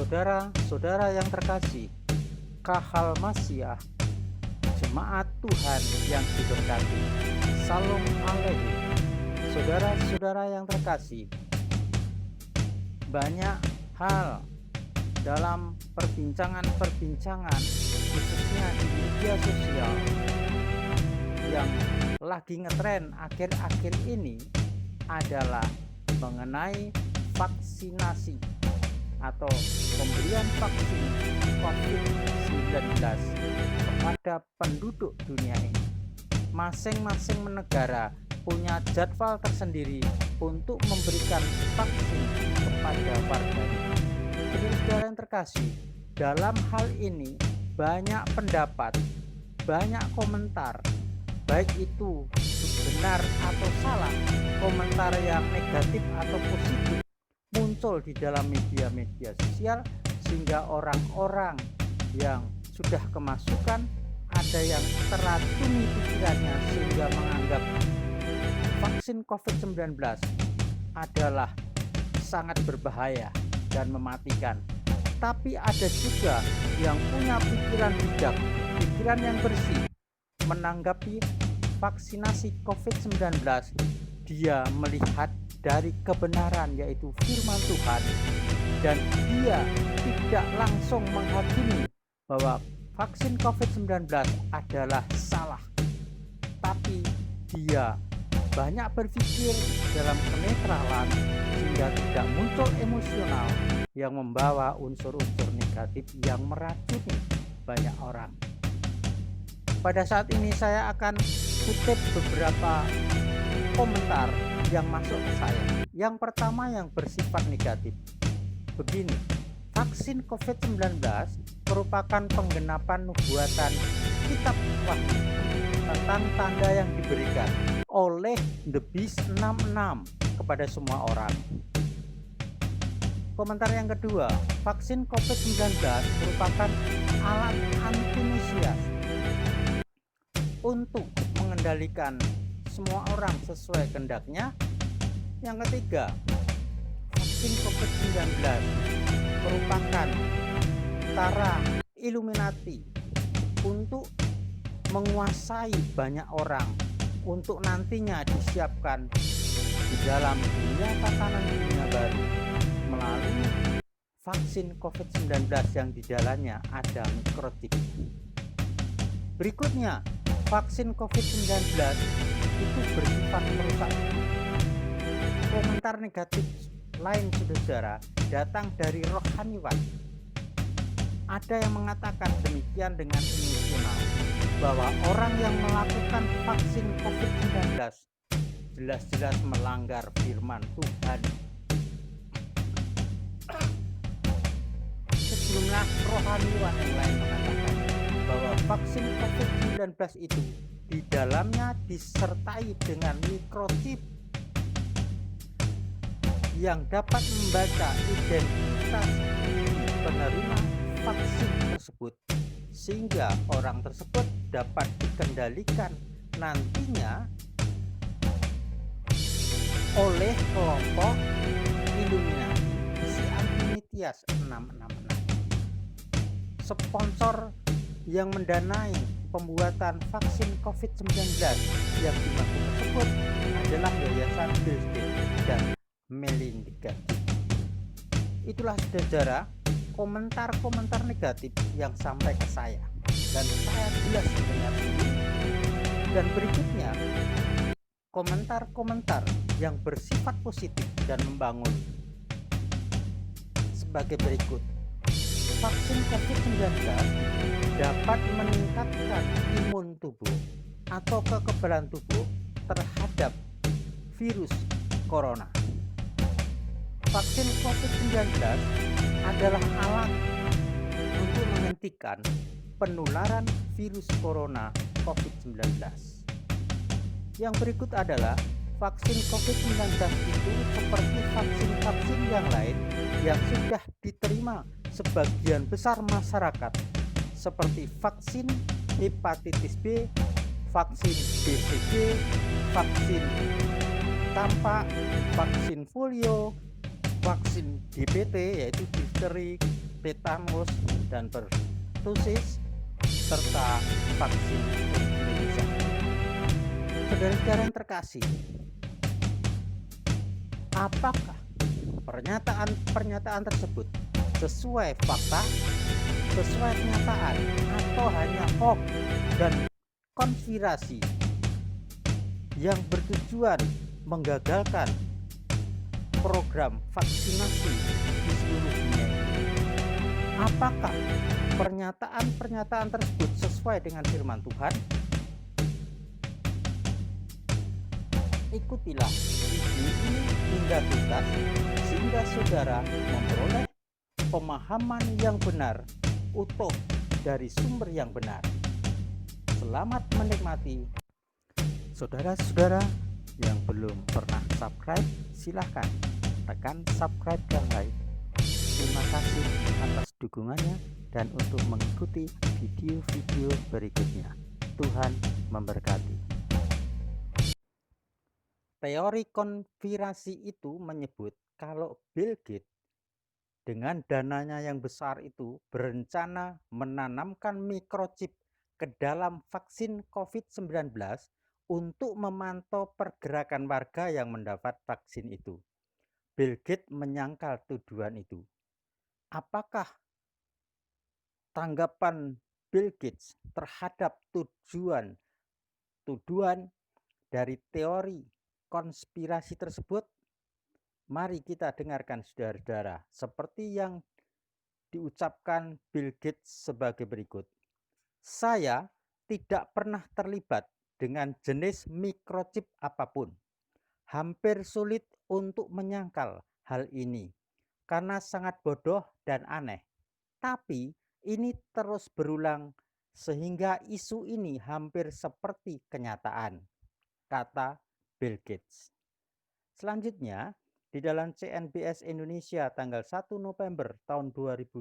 Saudara-saudara yang terkasih, Kahal Masyah, jemaat Tuhan yang diberkati. Salam Alehi. Saudara-saudara yang terkasih, banyak hal dalam perbincangan khususnya di media sosial yang lagi ngetren akhir-akhir ini adalah mengenai vaksinasi atau pemberian vaksin COVID-19 kepada penduduk dunia ini. Masing-masing negara punya jadwal tersendiri untuk memberikan vaksin kepada warganya. Saudara-saudara yang terkasih, dalam hal ini banyak pendapat, banyak komentar, baik itu benar atau salah, komentar yang negatif atau positif muncul di dalam media-media sosial, sehingga orang-orang yang sudah kemasukan ada yang teracuni pikirannya sehingga menganggap vaksin COVID-19 adalah sangat berbahaya dan mematikan. Tapi ada juga yang punya pikiran bijak, pikiran yang bersih, menanggapi vaksinasi COVID-19. Dia melihat dari kebenaran, yaitu firman Tuhan, dan dia tidak langsung menghakimi bahwa vaksin COVID-19 adalah salah, tapi dia banyak berpikir dalam kenetralan sehingga tidak muncul emosional yang membawa unsur-unsur negatif yang meracuni banyak orang. Pada saat ini saya akan kutip beberapa komentar yang masuk ke saya. Yang pertama yang bersifat negatif. Begini, vaksin COVID-19 merupakan penggenapan nubuatan kitab Wahyu tentang tanda yang diberikan oleh The Beast 66 kepada semua orang. Komentar yang kedua, vaksin COVID-19 merupakan alat anti-Mesias untuk mengendalikan semua orang sesuai kehendaknya. Yang ketiga, vaksin COVID-19 merupakan cara Illuminati untuk menguasai banyak orang untuk nantinya disiapkan di dalam dunia tatanan dunia baru melalui vaksin COVID-19 yang di dalamnya ada mikrochip. Berikutnya, vaksin COVID-19 itu bersifat merusak. Komentar negatif lain, saudara, datang dari rohaniwan. Ada yang mengatakan demikian dengan emosional, bahwa orang yang melakukan vaksin COVID-19 jelas-jelas melanggar firman Tuhan. Sebelumnya rohaniwan yang lain mengatakan bahwa vaksin COVID-19 itu di dalamnya disertai dengan mikrochip yang dapat membaca identitas penerima vaksin tersebut, sehingga orang tersebut dapat dikendalikan nantinya oleh kelompok Illuminati si Antimitias 666. Sponsor yang mendanai pembuatan vaksin COVID-19 yang dimaksud tersebut adalah Yayasan Bill Gates dan Melinda Gates. Itulah saudara komentar-komentar negatif yang sampai ke saya, dan saya jelas mendengar sendiri. Dan berikutnya komentar-komentar yang bersifat positif dan membangun sebagai berikut. Vaksin COVID-19 dapat meningkatkan imun tubuh atau kekebalan tubuh terhadap virus corona. Vaksin COVID-19 adalah alat untuk menghentikan penularan virus corona COVID-19. Yang berikut adalah vaksin COVID-19 itu seperti vaksin-vaksin yang lain yang sudah diterima sebagian besar masyarakat, seperti vaksin hepatitis B, vaksin BCG, vaksin campak, vaksin polio, vaksin DPT yaitu difteri, tetanus dan pertusis, serta vaksin influenza. Saudara-saudara yang terkasih, apakah pernyataan tersebut sesuai fakta, sesuai kenyataan, atau hanya hoax dan konspirasi yang bertujuan menggagalkan program vaksinasi di seluruh dunia? Apakah pernyataan-pernyataan tersebut sesuai dengan firman Tuhan? Ikutilah video ini hingga tuntas sehingga saudara memperoleh pemahaman yang benar, utuh dari sumber yang benar. Selamat menikmati. Saudara-saudara yang belum pernah subscribe, silahkan tekan subscribe dan like. Terima kasih atas dukungannya dan untuk mengikuti video-video berikutnya. Tuhan memberkati. Teori konspirasi itu menyebut kalau Bill Gates dengan dananya yang besar itu berencana menanamkan microchip ke dalam vaksin COVID-19 untuk memantau pergerakan warga yang mendapat vaksin itu. Bill Gates menyangkal tuduhan itu. Apakah tanggapan Bill Gates terhadap tuduhan dari teori konspirasi tersebut? Mari kita dengarkan saudara-saudara, seperti yang diucapkan Bill Gates sebagai berikut. Saya tidak pernah terlibat dengan jenis microchip apapun. Hampir sulit untuk menyangkal hal ini karena sangat bodoh dan aneh. Tapi ini terus berulang sehingga isu ini hampir seperti kenyataan, kata Bill Gates. Selanjutnya, di dalam CNBC Indonesia tanggal 1 November tahun 2020,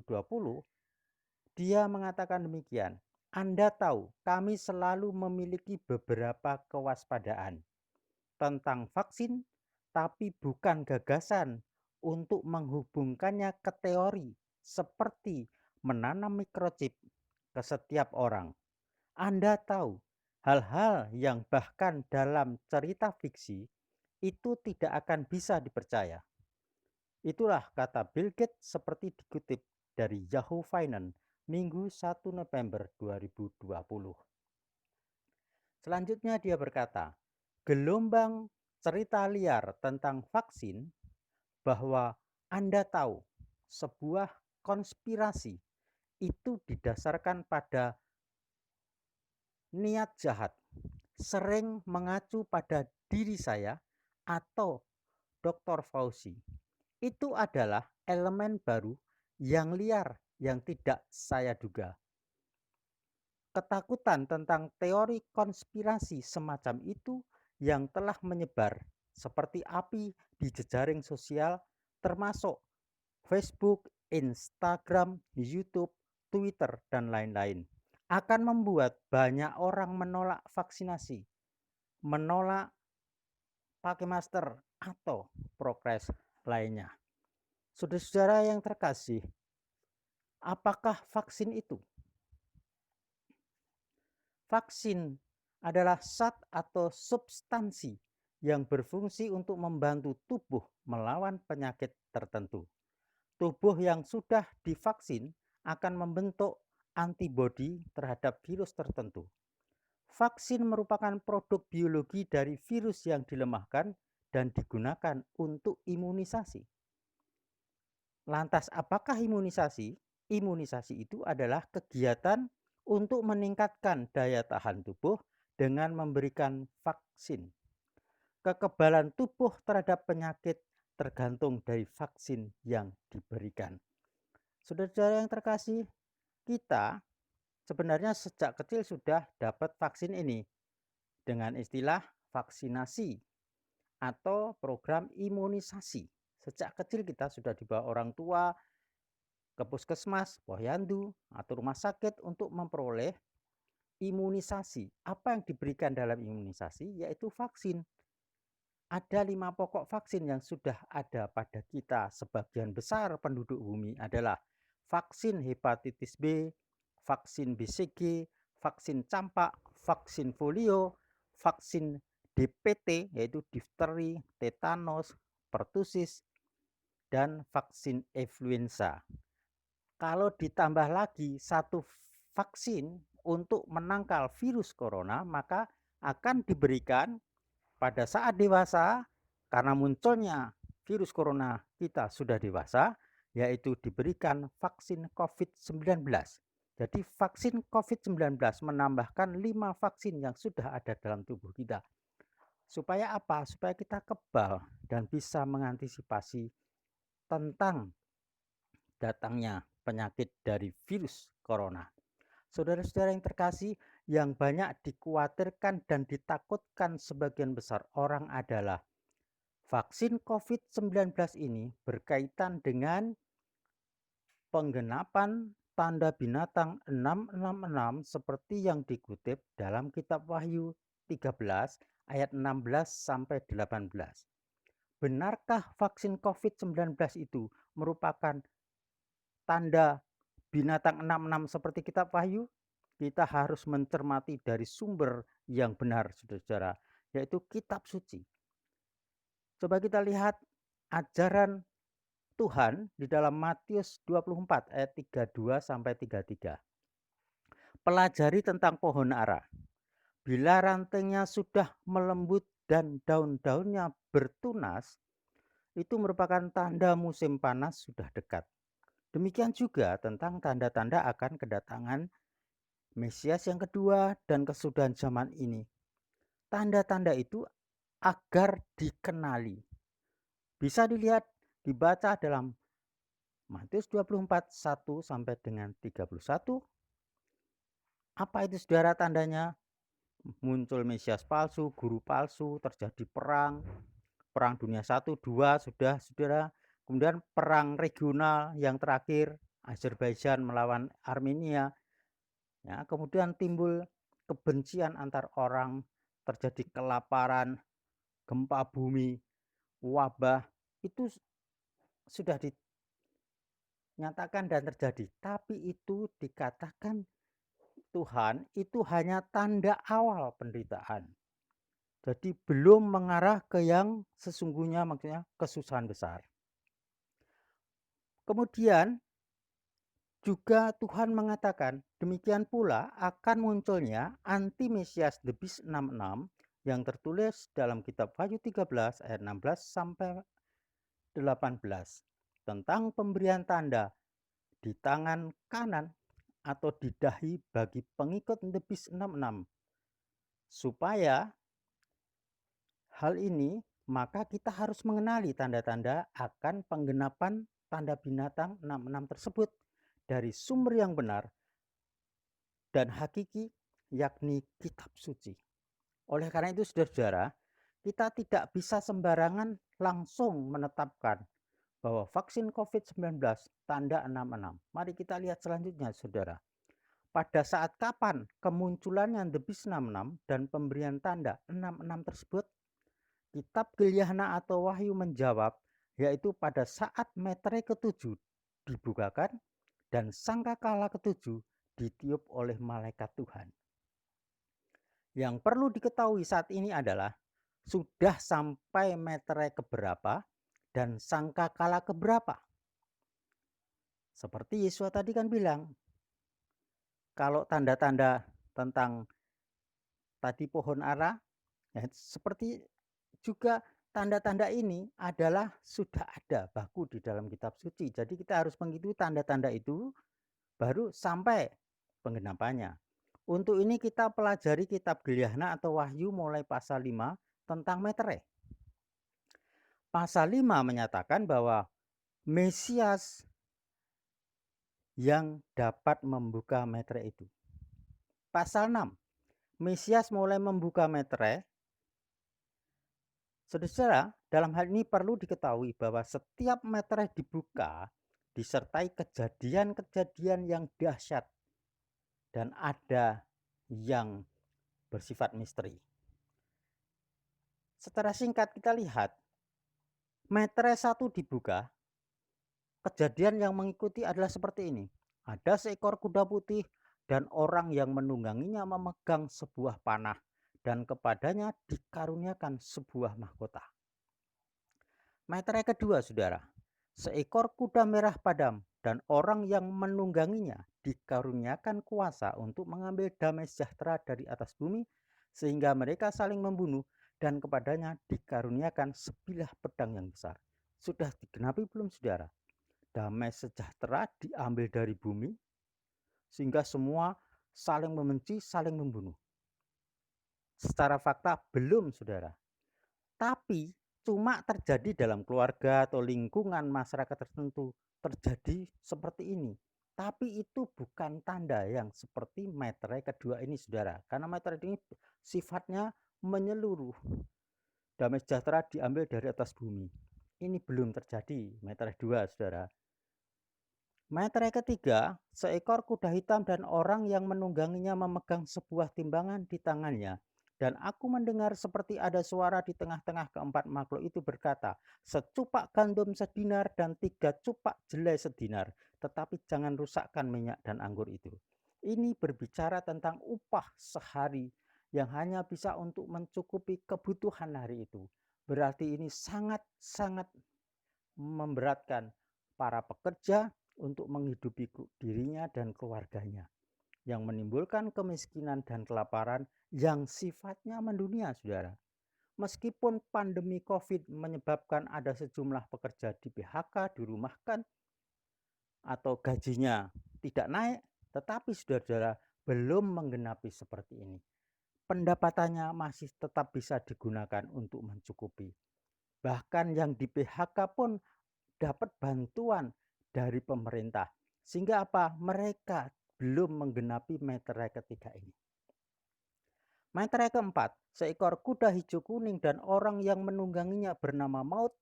dia mengatakan demikian. Anda tahu, kami selalu memiliki beberapa kewaspadaan tentang vaksin, tapi bukan gagasan untuk menghubungkannya ke teori seperti menanam microchip ke setiap orang. Anda tahu, hal-hal yang bahkan dalam cerita fiksi itu tidak akan bisa dipercaya. Itulah kata Bill Gates seperti dikutip dari Yahoo Finance Minggu 1 November 2020. Selanjutnya dia berkata, gelombang cerita liar tentang vaksin bahwa Anda tahu sebuah konspirasi itu didasarkan pada niat jahat, sering mengacu pada diri saya atau Dr. Fauci. Itu adalah elemen baru yang liar yang tidak saya duga. Ketakutan tentang teori konspirasi semacam itu yang telah menyebar seperti api di jejaring sosial termasuk Facebook, Instagram, YouTube, Twitter, dan lain-lain akan membuat banyak orang menolak vaksinasi, menolak pakai masker atau prokes lainnya. Saudara-saudara yang terkasih, apakah vaksin itu? Vaksin adalah zat atau substansi yang berfungsi untuk membantu tubuh melawan penyakit tertentu. Tubuh yang sudah divaksin akan membentuk antibodi terhadap virus tertentu. Vaksin merupakan produk biologi dari virus yang dilemahkan dan digunakan untuk imunisasi. Lantas apakah imunisasi? Imunisasi itu adalah kegiatan untuk meningkatkan daya tahan tubuh dengan memberikan vaksin. Kekebalan tubuh terhadap penyakit tergantung dari vaksin yang diberikan. Saudara-saudara yang terkasih, kita sebenarnya sejak kecil sudah dapat vaksin ini dengan istilah vaksinasi atau program imunisasi. Sejak kecil kita sudah dibawa orang tua ke puskesmas, posyandu, atau rumah sakit untuk memperoleh imunisasi. Apa yang diberikan dalam imunisasi? Yaitu vaksin. Ada 5 pokok vaksin yang sudah ada pada kita. Sebagian besar penduduk bumi adalah vaksin hepatitis B, vaksin BCG, vaksin campak, vaksin polio, vaksin DPT yaitu difteri, tetanus, pertusis, dan vaksin influenza. Kalau ditambah lagi satu vaksin untuk menangkal virus corona, maka akan diberikan pada saat dewasa, karena munculnya virus corona kita sudah dewasa, yaitu diberikan vaksin COVID-19. Jadi vaksin COVID-19 menambahkan 5 vaksin yang sudah ada dalam tubuh kita. Supaya apa? Supaya kita kebal dan bisa mengantisipasi tentang datangnya penyakit dari virus corona. Saudara-saudara yang terkasih, yang banyak dikhawatirkan dan ditakutkan sebagian besar orang adalah vaksin COVID-19 ini berkaitan dengan penggenapan tanda binatang 666 seperti yang dikutip dalam kitab Wahyu 13 ayat 16 sampai 18. Benarkah vaksin COVID-19 itu merupakan tanda binatang 66 seperti kitab Wahyu? Kita harus mencermati dari sumber yang benar, saudara-saudara, yaitu kitab suci. Coba kita lihat ajaran Tuhan di dalam Matius 24 ayat 32 sampai 33. Pelajari tentang pohon ara. Bila rantainya sudah melembut dan daun-daunnya bertunas, itu merupakan tanda musim panas sudah dekat. Demikian juga tentang tanda-tanda akan kedatangan Mesias yang kedua dan kesudahan zaman ini. Tanda-tanda itu agar dikenali. Bisa dilihat, dibaca dalam Matius 24, 1 sampai dengan 31. Apa itu saudara tandanya? Muncul Mesias palsu, guru palsu, terjadi perang dunia 1, 2 sudah saudara. Kemudian perang regional yang terakhir, Azerbaijan melawan Armenia. Ya, kemudian timbul kebencian antar orang, terjadi kelaparan, gempa bumi, wabah, itu sudah dinyatakan dan terjadi. Tapi itu dikatakan Tuhan itu hanya tanda awal penderitaan. Jadi belum mengarah ke yang sesungguhnya, maksudnya kesusahan besar. Kemudian juga Tuhan mengatakan demikian pula akan munculnya anti-Mesias the Beast 66 yang tertulis dalam kitab Wahyu 13 ayat 16 sampai 18 tentang pemberian tanda di tangan kanan atau di dahi bagi pengikut the Beast 66. Supaya hal ini, maka kita harus mengenali tanda-tanda akan penggenapan tanda binatang 66 tersebut dari sumber yang benar dan hakiki, yakni kitab suci. Oleh karena itu, saudara-saudara, kita tidak bisa sembarangan langsung menetapkan bahwa vaksin COVID-19 tanda 66. Mari kita lihat selanjutnya, saudara. Pada saat kapan kemunculannya The Beast 66 dan pemberian tanda 66 tersebut? Kitab Gilyahna atau Wahyu menjawab, yaitu pada saat meterai ketujuh dibukakan dan sangkakala ketujuh ditiup oleh malaikat Tuhan. Yang perlu diketahui saat ini adalah sudah sampai meterai keberapa dan sangkakala keberapa. Seperti Yesus tadi kan bilang, kalau tanda-tanda tentang tadi pohon ara, ya, seperti juga tanda-tanda ini adalah sudah ada baku di dalam kitab suci. Jadi kita harus mengikuti tanda-tanda itu baru sampai penggenapannya. Untuk ini kita pelajari kitab Gilyahna atau Wahyu mulai pasal 5 tentang meterai. Pasal 5 menyatakan bahwa Mesias yang dapat membuka meterai itu. Pasal 6, Mesias mulai membuka meterai. Saudara, dalam hal ini perlu diketahui bahwa setiap meterai dibuka disertai kejadian-kejadian yang dahsyat dan ada yang bersifat misteri. Secara singkat kita lihat, meterai 1 dibuka kejadian yang mengikuti adalah seperti ini. Ada seekor kuda putih dan orang yang menungganginya memegang sebuah panah dan kepadanya dikaruniakan sebuah mahkota. Meterai kedua, saudara. Seekor kuda merah padam dan orang yang menungganginya dikaruniakan kuasa untuk mengambil damai sejahtera dari atas bumi sehingga mereka saling membunuh dan kepadanya dikaruniakan sebilah pedang yang besar. Sudah digenapi belum, saudara? Damai sejahtera diambil dari bumi sehingga semua saling membenci, saling membunuh. Secara fakta belum, saudara. Tapi cuma terjadi dalam keluarga atau lingkungan masyarakat tertentu terjadi seperti ini. Tapi itu bukan tanda yang seperti meterai kedua ini, saudara. Karena meterai ini sifatnya menyeluruh. Damai sejahtera diambil dari atas bumi. Ini belum terjadi meterai dua, saudara. Meterai ketiga, seekor kuda hitam dan orang yang menungganginya memegang sebuah timbangan di tangannya. Dan aku mendengar seperti ada suara di tengah-tengah keempat makhluk itu berkata, secupak gandum sedinar dan 3 cupak jelai sedinar, tetapi jangan rusakkan minyak dan anggur itu. Ini berbicara tentang upah sehari yang hanya bisa untuk mencukupi kebutuhan hari itu. Berarti ini sangat-sangat memberatkan para pekerja untuk menghidupi dirinya dan keluarganya, yang menimbulkan kemiskinan dan kelaparan yang sifatnya mendunia, saudara. Meskipun pandemi COVID menyebabkan ada sejumlah pekerja di PHK, dirumahkan, atau gajinya tidak naik, tetapi saudara-saudara belum menggenapi seperti ini. Pendapatannya masih tetap bisa digunakan untuk mencukupi. Bahkan yang di PHK pun dapat bantuan dari pemerintah. Sehingga apa? Mereka belum menggenapi meterai ketiga ini. Meterai keempat, seekor kuda hijau kuning dan orang yang menungganginya bernama Maut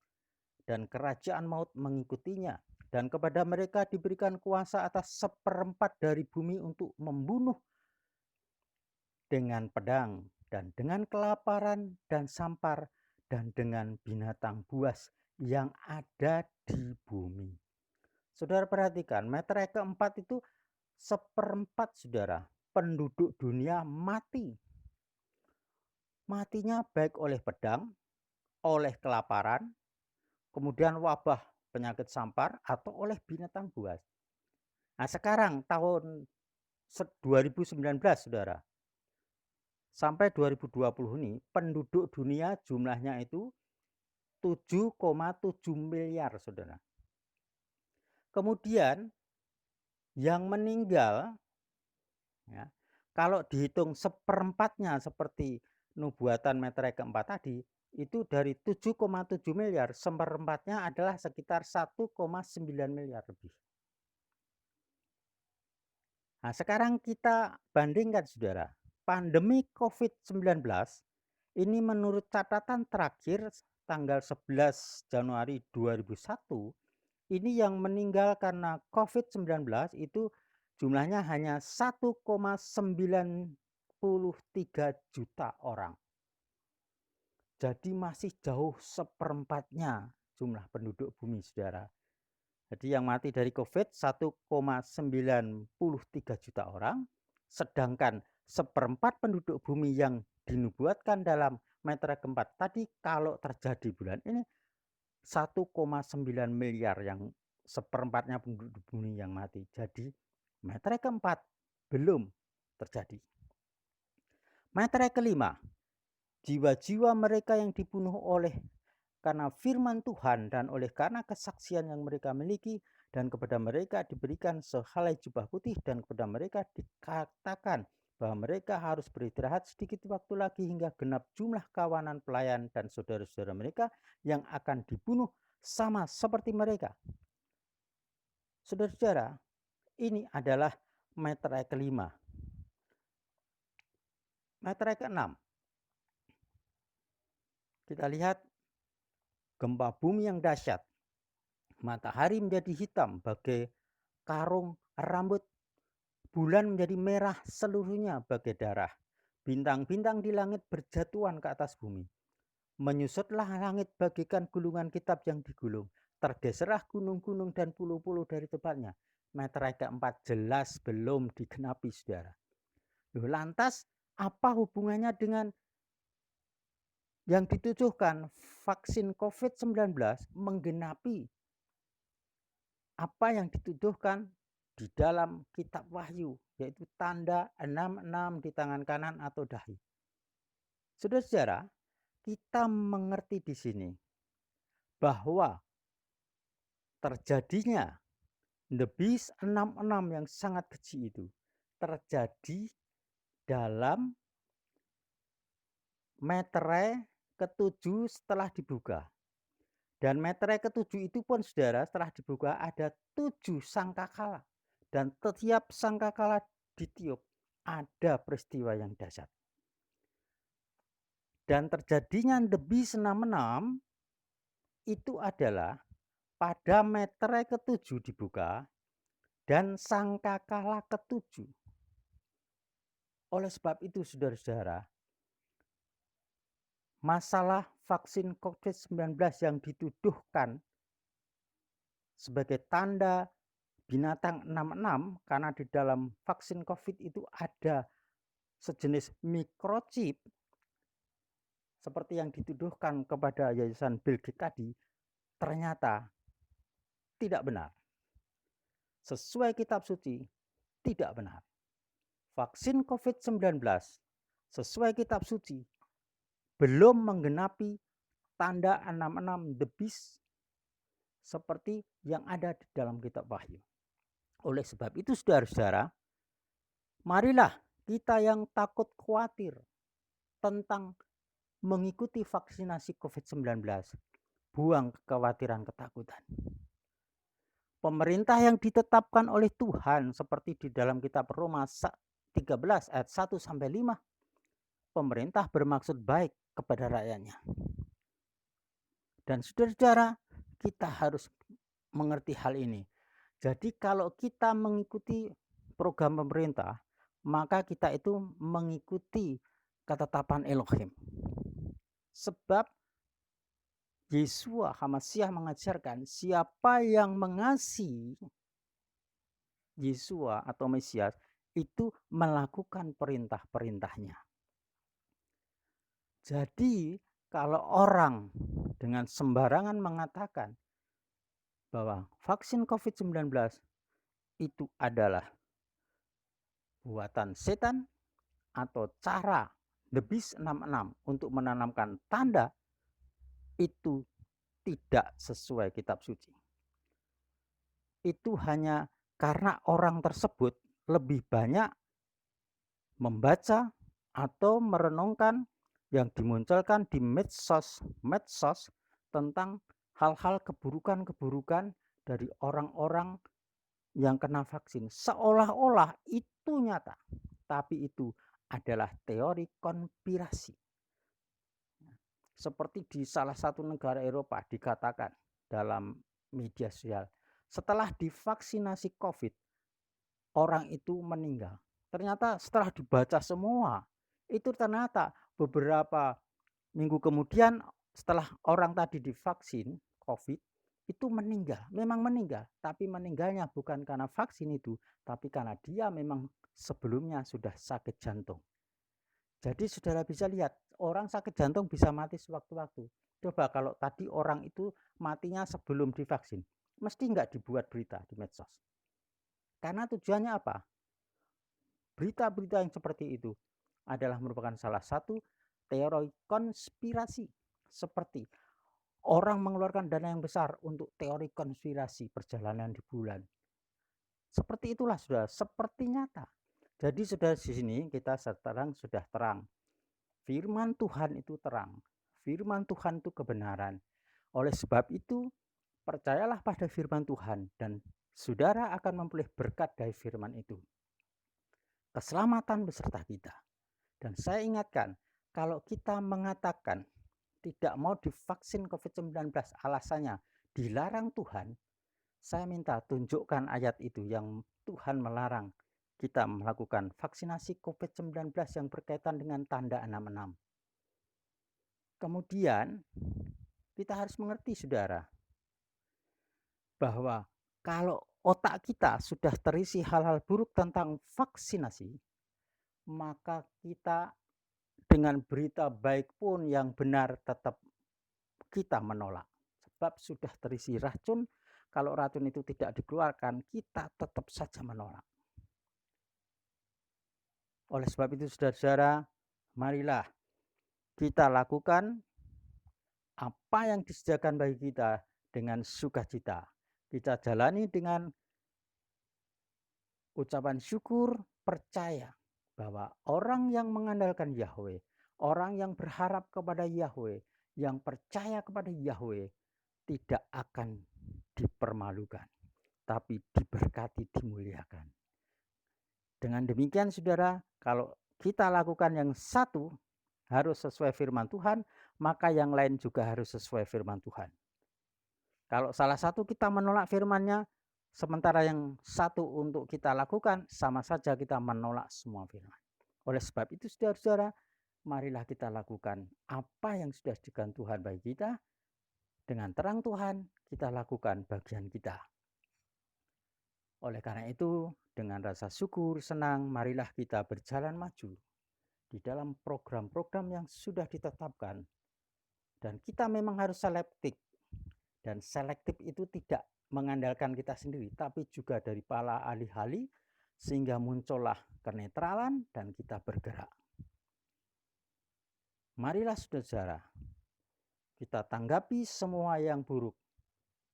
dan kerajaan Maut mengikutinya. Dan kepada mereka diberikan kuasa atas 1/4 dari bumi untuk membunuh dengan pedang dan dengan kelaparan dan sampar dan dengan binatang buas yang ada di bumi. Saudara perhatikan, meterai keempat itu 1/4, saudara, penduduk dunia mati. Matinya baik oleh pedang, oleh kelaparan, kemudian wabah penyakit sampar, atau oleh binatang buas. Nah sekarang tahun 2019, saudara, sampai 2020 ini penduduk dunia jumlahnya itu 7,7 miliar, saudara. Kemudian yang meninggal, ya, kalau dihitung 1/4-nya seperti nubuatan meterai keempat tadi, itu dari 7,7 miliar, 1/4-nya adalah sekitar 1,9 miliar lebih. Nah, sekarang kita bandingkan, saudara. Pandemi COVID-19 ini menurut catatan terakhir tanggal 11 Januari 2001, ini yang meninggal karena COVID-19 itu jumlahnya hanya 1,93 juta orang. Jadi masih jauh 1/4-nya jumlah penduduk bumi, saudara. Jadi yang mati dari COVID 1,93 juta orang, sedangkan 1/4 penduduk bumi yang dinubuatkan dalam meterai keempat tadi kalau terjadi bulan ini 1,9 miliar, yang 1/4-nya penduduk bumi yang mati. Jadi meterai keempat belum terjadi. Meterai kelima, jiwa-jiwa mereka yang dibunuh oleh karena firman Tuhan dan oleh karena kesaksian yang mereka miliki, dan kepada mereka diberikan sehelai jubah putih, dan kepada mereka dikatakan bahwa mereka harus beristirahat sedikit waktu lagi hingga genap jumlah kawanan pelayan dan saudara-saudara mereka yang akan dibunuh sama seperti mereka. Saudara-saudara, ini adalah meterai kelima. Meterai keenam, kita lihat gempa bumi yang dahsyat. Matahari menjadi hitam bagai karung rambut. Bulan menjadi merah seluruhnya bagai darah. Bintang-bintang di langit berjatuhan ke atas bumi. Menyusutlah langit bagaikan gulungan kitab yang digulung. tergeserlah gunung-gunung dan pulau-pulau dari tempatnya. Meterai keempat jelas belum digenapi, saudara. Loh, lantas apa hubungannya dengan yang ditujukan vaksin COVID-19 menggenapi apa yang dituduhkan di dalam kitab Wahyu, yaitu tanda 66 di tangan kanan atau dahi? Saudara-saudara, kita mengerti di sini bahwa terjadinya The Beast 66 yang sangat keji itu terjadi dalam meterai ketujuh setelah dibuka. Dan meterai ketujuh itu pun, saudara, setelah dibuka ada 7 sangkakala. Dan setiap sangkakala ditiup ada peristiwa yang dahsyat. Dan terjadinya The Beast 66 itu adalah pada meterai ketujuh dibuka dan sangkakala ketujuh. Oleh sebab itu, saudara-saudara, masalah vaksin COVID-19 yang dituduhkan sebagai tanda binatang 66, karena di dalam vaksin COVID itu ada sejenis microchip seperti yang dituduhkan kepada Yayasan Bill Gates tadi, ternyata tidak benar. Sesuai kitab suci, tidak benar. Vaksin COVID-19 sesuai kitab suci belum menggenapi tanda 66 The Beast seperti yang ada di dalam kitab Wahyu. Oleh sebab itu, saudara-saudara, marilah kita yang takut khawatir tentang mengikuti vaksinasi COVID-19, buang kekhawatiran, ketakutan. Pemerintah yang ditetapkan oleh Tuhan seperti di dalam kitab Roma 13 ayat 1 sampai 5, pemerintah bermaksud baik kepada rakyatnya. Dan saudara-saudara, kita harus mengerti hal ini. Jadi kalau kita mengikuti program pemerintah, maka kita itu mengikuti ketetapan Elohim. Sebab Yesua HaMasyiah mengajarkan siapa yang mengasihi Yesua atau Mesias itu melakukan perintah-perintahnya. Jadi kalau orang dengan sembarangan mengatakan bahwa vaksin COVID-19 itu adalah buatan setan atau cara The Beast 66 untuk menanamkan tanda, itu tidak sesuai kitab suci. Itu hanya karena orang tersebut lebih banyak membaca atau merenungkan yang dimunculkan di medsos tentang hal-hal keburukan-keburukan dari orang-orang yang kena vaksin. Seolah-olah itu nyata, tapi itu adalah teori konspirasi. Seperti di salah satu negara Eropa dikatakan dalam media sosial, setelah divaksinasi COVID, orang itu meninggal. Ternyata setelah dibaca semua, itu ternyata beberapa minggu kemudian setelah orang tadi divaksin COVID, itu meninggal. Memang meninggal, tapi meninggalnya bukan karena vaksin itu, tapi karena dia memang sebelumnya sudah sakit jantung. Jadi saudara bisa lihat, orang sakit jantung bisa mati sewaktu-waktu. Coba kalau tadi orang itu matinya sebelum divaksin, mesti nggak dibuat berita di medsos. Karena tujuannya apa? Berita-berita yang seperti itu adalah merupakan salah satu teori konspirasi. Seperti orang mengeluarkan dana yang besar untuk teori konspirasi perjalanan di bulan. Seperti itulah saudara, seperti nyata. Jadi saudara, di sini kita sekarang sudah terang. Firman Tuhan itu terang. Firman Tuhan itu kebenaran. Oleh sebab itu, percayalah pada firman Tuhan dan saudara akan memperoleh berkat dari firman itu. Keselamatan beserta kita. Dan saya ingatkan, kalau kita mengatakan tidak mau divaksin COVID-19 alasannya dilarang Tuhan, saya minta tunjukkan ayat itu yang Tuhan melarang kita melakukan vaksinasi COVID-19 yang berkaitan dengan tanda 66. Kemudian kita harus mengerti saudara, bahwa kalau otak kita sudah terisi hal-hal buruk tentang vaksinasi, maka kita dengan berita baik pun yang benar tetap kita menolak. Sebab sudah terisi racun, kalau racun itu tidak dikeluarkan, kita tetap saja menolak. Oleh sebab itu, saudara-saudara, marilah kita lakukan apa yang disediakan bagi kita dengan sukacita. Kita jalani dengan ucapan syukur, percaya bahwa orang yang mengandalkan Yahweh, orang yang berharap kepada Yahweh, yang percaya kepada Yahweh, tidak akan dipermalukan, tapi diberkati, dimuliakan. Dengan demikian, saudara, kalau kita lakukan yang satu harus sesuai firman Tuhan, maka yang lain juga harus sesuai firman Tuhan. Kalau salah satu kita menolak firman-Nya, sementara yang satu untuk kita lakukan, sama saja kita menolak semua firman. Oleh sebab itu, saudara-saudara, marilah kita lakukan apa yang sudah disediakan Tuhan bagi kita. Dengan terang Tuhan, kita lakukan bagian kita. Oleh karena itu, dengan rasa syukur, senang, marilah kita berjalan maju di dalam program-program yang sudah ditetapkan. Dan kita memang harus selektif. Dan selektif itu tidak mengandalkan kita sendiri, tapi juga dari para ahli-ahli, sehingga muncullah kenetralan dan kita bergerak. Marilah saudara-saudara, kita tanggapi semua yang buruk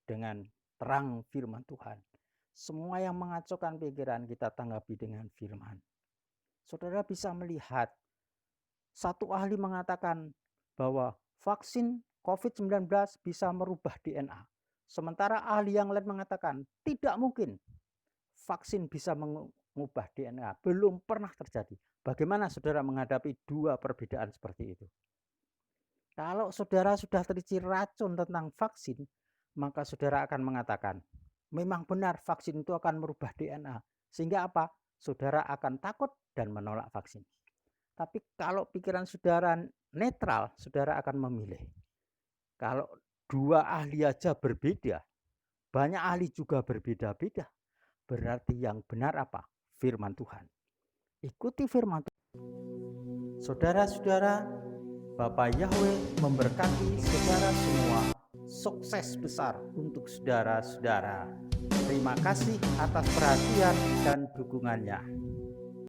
dengan terang firman Tuhan. Semua yang mengacaukan pikiran kita tanggapi dengan firman. Saudara bisa melihat, satu ahli mengatakan bahwa vaksin COVID-19 bisa merubah DNA. Sementara ahli yang lain mengatakan tidak mungkin vaksin bisa mengubah DNA. Belum pernah terjadi. Bagaimana saudara menghadapi dua perbedaan seperti itu? Kalau saudara sudah terisi racun tentang vaksin, maka saudara akan mengatakan, memang benar vaksin itu akan merubah DNA. Sehingga apa? Saudara akan takut dan menolak vaksin. Tapi kalau pikiran saudara netral, saudara akan memilih. Kalau dua ahli aja berbeda, banyak ahli juga berbeda-beda. Berarti yang benar apa? Firman Tuhan. Ikuti firman Tuhan. Saudara-saudara, Bapak Yahweh memberkati saudara semua. Sukses besar untuk saudara-saudara. Terima kasih atas perhatian dan dukungannya.